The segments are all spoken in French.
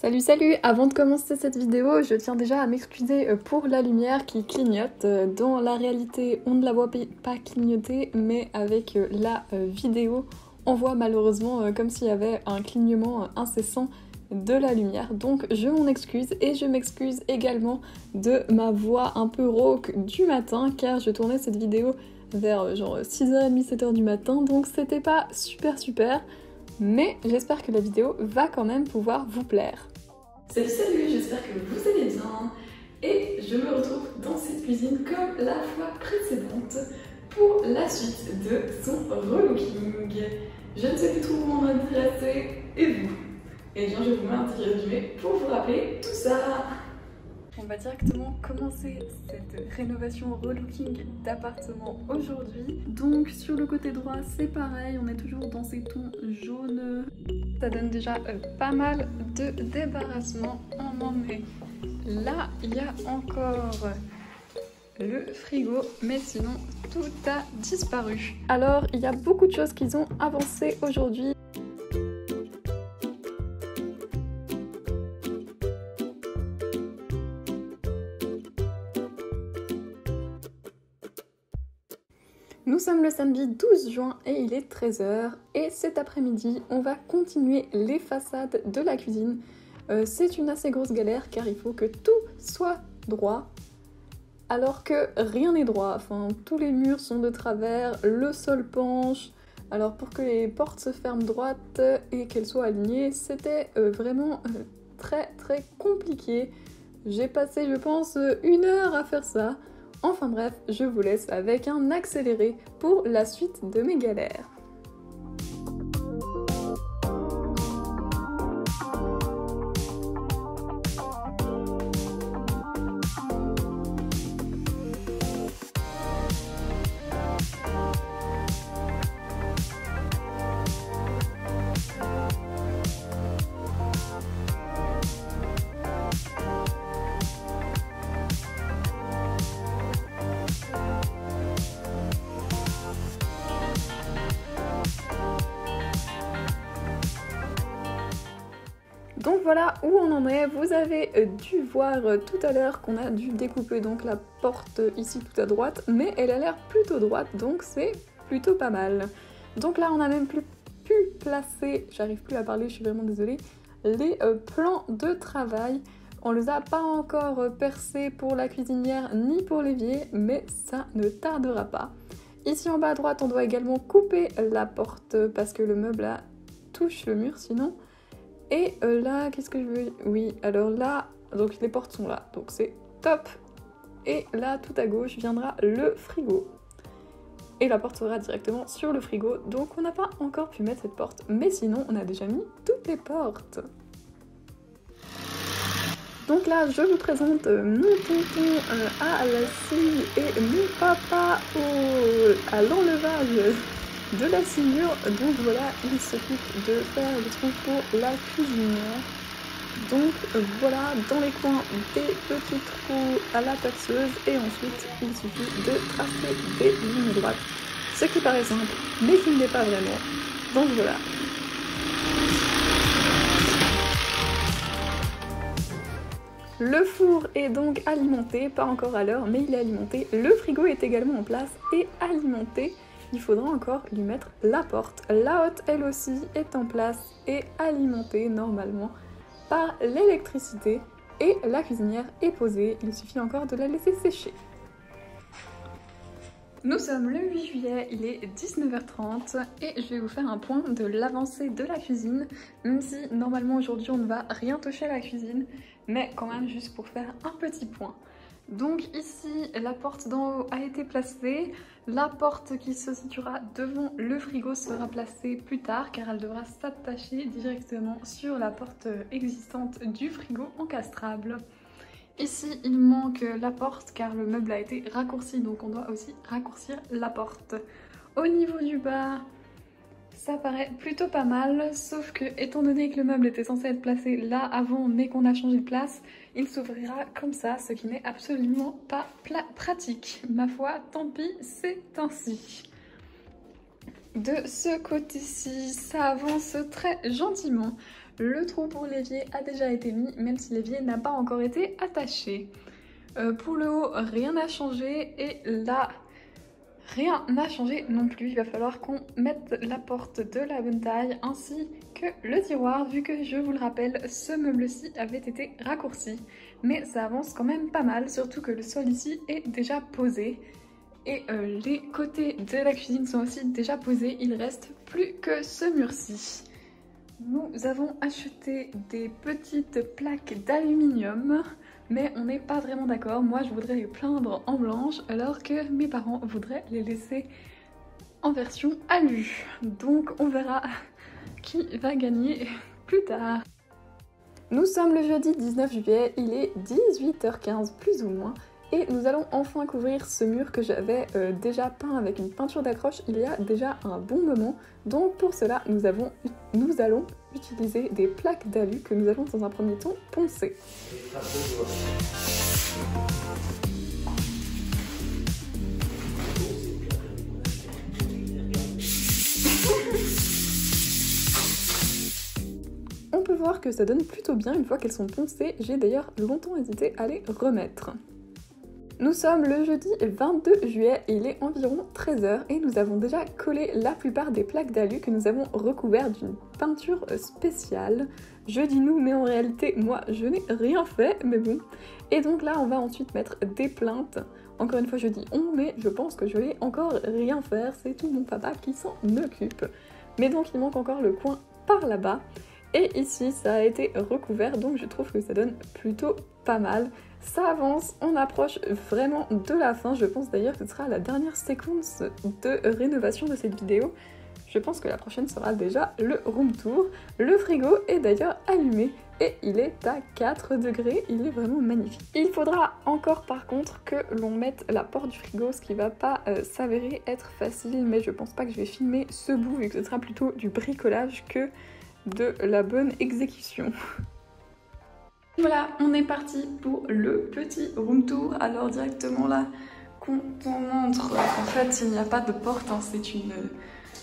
Salut salut! Avant de commencer cette vidéo, je tiens déjà à m'excuser pour la lumière qui clignote. Dans la réalité, on ne la voit pas clignoter, mais avec la vidéo, on voit malheureusement comme s'il y avait un clignement incessant de la lumière. Donc je m'en excuse et je m'excuse également de ma voix un peu rauque du matin car je tournais cette vidéo vers genre 6h30, 7h du matin, donc c'était pas super. Mais j'espère que la vidéo va quand même pouvoir vous plaire. Salut, j'espère que vous allez bien et je me retrouve dans cette cuisine comme la fois précédente pour la suite de son relooking. Je ne sais plus trop où m'en intéresser et vous. Et bien je vous mets un petit résumé pour vous rappeler tout ça. On va directement commencer cette rénovation relooking d'appartement aujourd'hui. Donc sur le côté droit c'est pareil, on est toujours dans ces tons jaunes. Ça donne déjà pas mal de débarrassement. On en est là, il y a encore le frigo, mais sinon tout a disparu. Alors il y a beaucoup de choses qui ont avancé aujourd'hui. Nous sommes le samedi 12 juin et il est 13h et cet après-midi on va continuer les façades de la cuisine. C'est une assez grosse galère car il faut que tout soit droit alors que rien n'est droit, enfin tous les murs sont de travers, le sol penche. Alors pour que les portes se ferment droites et qu'elles soient alignées, c'était vraiment très compliqué. J'ai passé je pense 1 heure à faire ça. Enfin bref, je vous laisse avec un accéléré pour la suite de mes galères. Donc voilà où on en est, vous avez dû voir tout à l'heure qu'on a dû découper donc la porte ici tout à droite, mais elle a l'air plutôt droite donc c'est plutôt pas mal. Donc là on a même plus pu placer, j'arrive plus à parler, je suis vraiment désolée, les plans de travail. On les a pas encore percés pour la cuisinière ni pour l'évier, mais ça ne tardera pas. Ici en bas à droite on doit également couper la porte parce que le meuble là touche le mur sinon. Et là, qu'est-ce que je veux... Oui, alors là, donc les portes sont là, donc c'est top. Et là, tout à gauche, viendra le frigo. Et la porte sera directement sur le frigo, donc on n'a pas encore pu mettre cette porte. Mais sinon, on a déjà mis toutes les portes. Donc là, je vous présente mon tonton à la scie et mon papa à l'enlevage de la sciure. Donc voilà, il s'occupe de faire le trou pour la cuisinière. Donc voilà, dans les coins des petits trous à la perceuse et ensuite il suffit de tracer des lignes droites. Ce qui paraît simple, mais qui ne l'est pas vraiment. Donc voilà. Le four est donc alimenté, pas encore à l'heure, mais il est alimenté. Le frigo est également en place et alimenté. Il faudra encore lui mettre la porte. La hotte, elle aussi, est en place et alimentée normalement par l'électricité. Et la cuisinière est posée, il suffit encore de la laisser sécher. Nous sommes le 8 juillet, il est 19h30 et je vais vous faire un point de l'avancée de la cuisine. Même si normalement aujourd'hui on ne va rien toucher à la cuisine, mais quand même juste pour faire un petit point. Donc ici, la porte d'en haut a été placée. La porte qui se situera devant le frigo sera placée plus tard car elle devra s'attacher directement sur la porte existante du frigo encastrable. Ici, il manque la porte car le meuble a été raccourci, donc on doit aussi raccourcir la porte. Au niveau du bas, ça paraît plutôt pas mal, sauf que étant donné que le meuble était censé être placé là avant mais qu'on a changé de place, il s'ouvrira comme ça, ce qui n'est absolument pas pratique. Ma foi, tant pis, c'est ainsi. De ce côté-ci, ça avance très gentiment. Le trou pour l'évier a déjà été mis, même si l'évier n'a pas encore été attaché. Pour le haut, rien n'a changé et là, rien n'a changé non plus. Il va falloir qu'on mette la porte de la bonne taille ainsi que le tiroir, vu que je vous le rappelle, ce meuble-ci avait été raccourci. Mais ça avance quand même pas mal, surtout que le sol ici est déjà posé. Et les côtés de la cuisine sont aussi déjà posés, il reste plus que ce mur-ci. Nous avons acheté des petites plaques d'aluminium, mais on n'est pas vraiment d'accord. Moi je voudrais les peindre en blanche, alors que mes parents voudraient les laisser en version alu. Donc on verra qui va gagner plus tard. Nous sommes le jeudi 19 juillet, il est 18h15 plus ou moins. Et nous allons enfin couvrir ce mur que j'avais déjà peint avec une peinture d'accroche il y a déjà un bon moment. Donc pour cela, nous allons utiliser des plaques d'alu que nous allons dans un premier temps poncer. On peut voir que ça donne plutôt bien une fois qu'elles sont poncées. J'ai d'ailleurs longtemps hésité à les remettre. Nous sommes le jeudi 22 juillet et il est environ 13h et nous avons déjà collé la plupart des plaques d'alu que nous avons recouvertes d'une peinture spéciale. Je dis nous, mais en réalité, moi, je n'ai rien fait, mais bon. Et donc là, on va ensuite mettre des plinthes. Encore une fois, je dis on, mais je pense que je vais encore rien faire. C'est tout mon papa qui s'en occupe. Mais donc, il manque encore le coin par là-bas. Et ici, ça a été recouvert, donc je trouve que ça donne plutôt pas mal. Ça avance, on approche vraiment de la fin. Je pense d'ailleurs que ce sera la dernière séquence de rénovation de cette vidéo. Je pense que la prochaine sera déjà le room tour. Le frigo est d'ailleurs allumé et il est à 4 degrés. Il est vraiment magnifique. Il faudra encore par contre que l'on mette la porte du frigo, ce qui va pas s'avérer être facile. Mais je pense pas que je vais filmer ce bout vu que ce sera plutôt du bricolage que de la bonne exécution. Voilà, on est parti pour le petit room tour. Alors directement là, quand on montre qu'en fait il n'y a pas de porte, hein, c'est une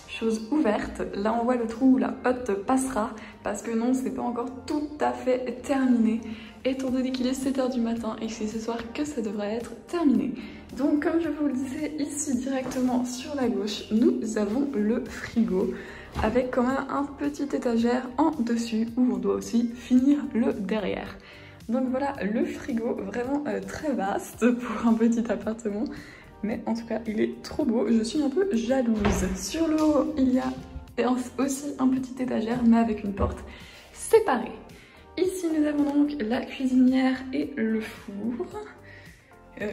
chose ouverte. Là on voit le trou où la hotte passera, parce que non, c'est pas encore tout à fait terminé, étant donné qu'il est 7h du matin et que c'est ce soir que ça devrait être terminé. Donc comme je vous le disais, ici directement sur la gauche, nous avons le frigo, avec quand même un petit étagère en dessus où on doit aussi finir le derrière. Donc voilà le frigo, vraiment très vaste pour un petit appartement, mais en tout cas il est trop beau, je suis un peu jalouse. Sur le haut il y a aussi un petit étagère mais avec une porte séparée. Ici nous avons donc la cuisinière et le four.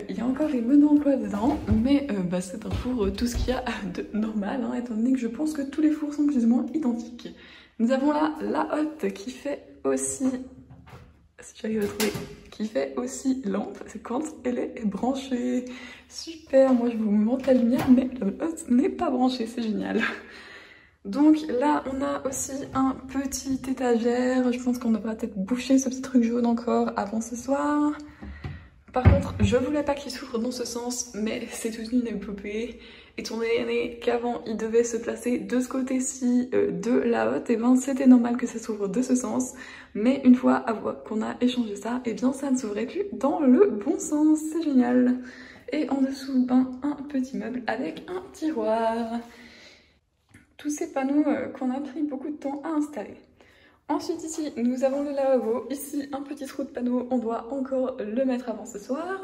Il y a encore les menus d'emploi dedans, mais c'est un four tout ce qu'il y a de normal, hein, étant donné que je pense que tous les fours sont plus ou moins identiques. Nous avons là la hotte qui fait aussi, si j'arrive à trouver, qui fait aussi lampe, c'est quand elle est branchée. Super, moi je vous montre la lumière, mais la hotte n'est pas branchée, c'est génial. Donc là on a aussi un petit étagère, je pense qu'on devra peut-être boucher ce petit truc jaune encore avant ce soir. Par contre, je voulais pas qu'il s'ouvre dans ce sens, mais c'est toute une épopée. Étant donné qu'avant, il devait se placer de ce côté-ci de la hotte, et bien c'était normal que ça s'ouvre de ce sens. Mais une fois qu'on a échangé ça, et bien ça ne s'ouvrait plus dans le bon sens, c'est génial. Et en dessous, un petit meuble avec un tiroir. Tous ces panneaux qu'on a pris beaucoup de temps à installer. Ensuite ici nous avons le lavabo, ici un petit trou de panneau, on doit encore le mettre avant ce soir.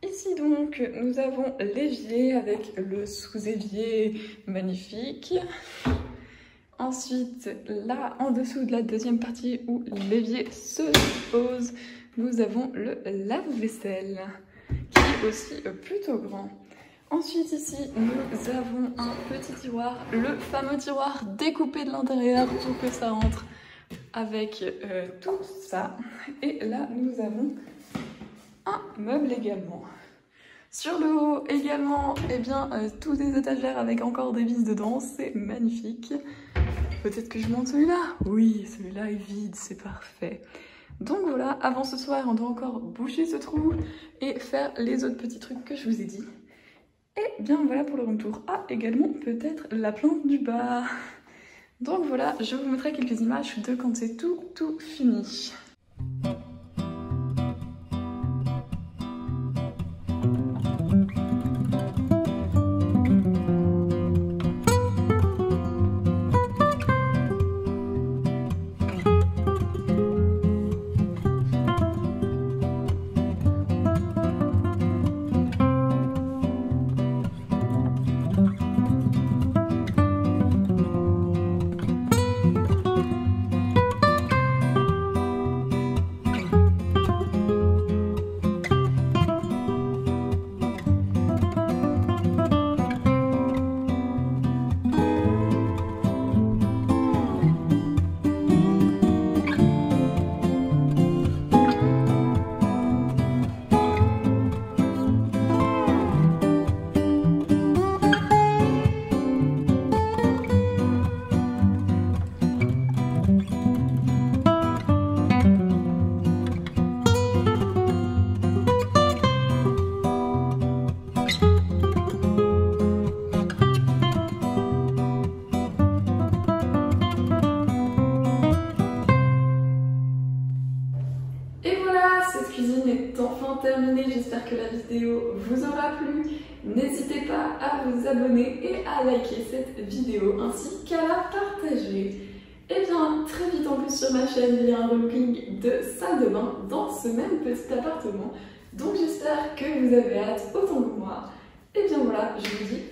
Ici donc nous avons l'évier avec le sous-évier magnifique. Ensuite là en dessous de la deuxième partie où l'évier se pose, nous avons le lave-vaisselle qui est aussi plutôt grand. Ensuite ici nous avons un petit tiroir, le fameux tiroir découpé de l'intérieur pour que ça rentre avec tout ça. Et là nous avons un meuble également. Sur le haut également, eh bien tous des étagères avec encore des vis dedans, c'est magnifique. Peut-être que je monte celui-là. Oui, celui-là est vide, c'est parfait. Donc voilà, avant ce soir on doit encore boucher ce trou et faire les autres petits trucs que je vous ai dit. Et bien voilà pour le room tour. Ah, également peut-être la plante du bas. Donc voilà, je vous montrerai quelques images de quand c'est tout fini. Cette cuisine est enfin terminée, j'espère que la vidéo vous aura plu. N'hésitez pas à vous abonner et à liker cette vidéo ainsi qu'à la partager. Et bien très vite en plus sur ma chaîne il y a un relooking de salle de bain dans ce même petit appartement. Donc j'espère que vous avez hâte autant que moi. Et bien voilà, je vous dis